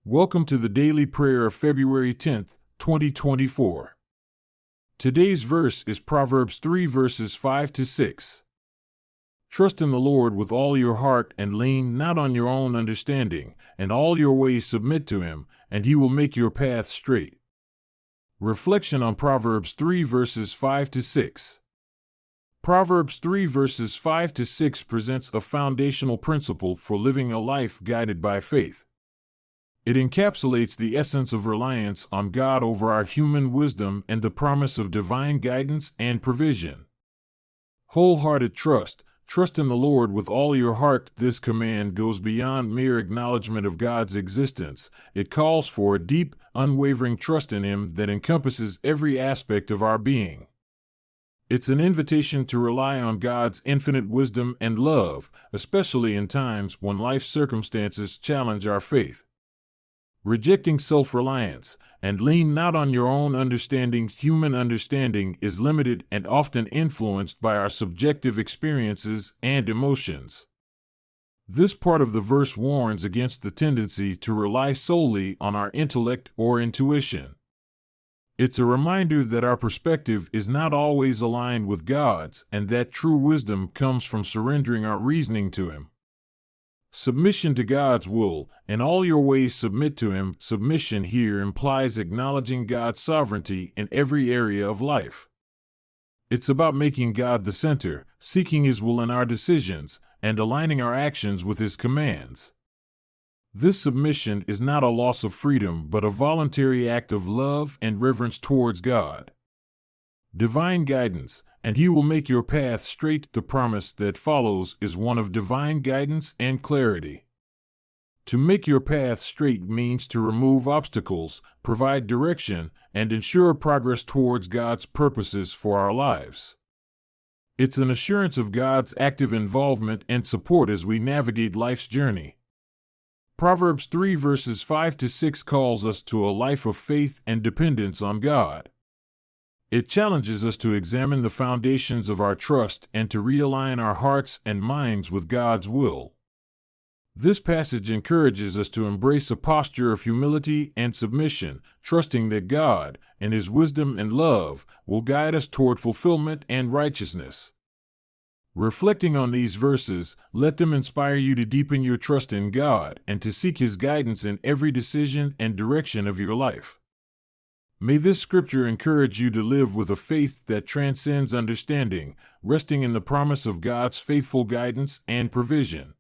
Welcome to the Daily Prayer of February 10th, 2024. Today's verse is Proverbs 3 verses 5 to 6. Trust in the Lord with all your heart and lean not on your own understanding, and all your ways submit to Him, and He will make your path straight. Reflection on Proverbs 3 verses 5 to 6. Proverbs 3 verses 5 to 6 presents a foundational principle for living a life guided by faith. It encapsulates the essence of reliance on God over our human wisdom and the promise of divine guidance and provision. Wholehearted trust. Trust in the Lord with all your heart. This command goes beyond mere acknowledgement of God's existence. It calls for a deep, unwavering trust in Him that encompasses every aspect of our being. It's an invitation to rely on God's infinite wisdom and love, especially in times when life's circumstances challenge our faith. Rejecting self-reliance, and lean not on your own understanding. Human understanding is limited and often influenced by our subjective experiences and emotions. This part of the verse warns against the tendency to rely solely on our intellect or intuition. It's a reminder that our perspective is not always aligned with God's, and that true wisdom comes from surrendering our reasoning to Him. Submission to God's will, and all your ways submit to Him. Submission here implies acknowledging God's sovereignty in every area of life. It's about making God the center, seeking His will in our decisions, and aligning our actions with His commands. This submission is not a loss of freedom but a voluntary act of love and reverence towards God. Divine guidance, and He will make your path straight. The promise that follows is one of divine guidance and clarity. To make your path straight means to remove obstacles, provide direction, and ensure progress towards God's purposes for our lives. It's an assurance of God's active involvement and support as we navigate life's journey. Proverbs 3 verses 5 to 6 calls us to a life of faith and dependence on God. It challenges us to examine the foundations of our trust and to realign our hearts and minds with God's will. This passage encourages us to embrace a posture of humility and submission, trusting that God, in His wisdom and love, will guide us toward fulfillment and righteousness. Reflecting on these verses, let them inspire you to deepen your trust in God and to seek His guidance in every decision and direction of your life. May this scripture encourage you to live with a faith that transcends understanding, resting in the promise of God's faithful guidance and provision.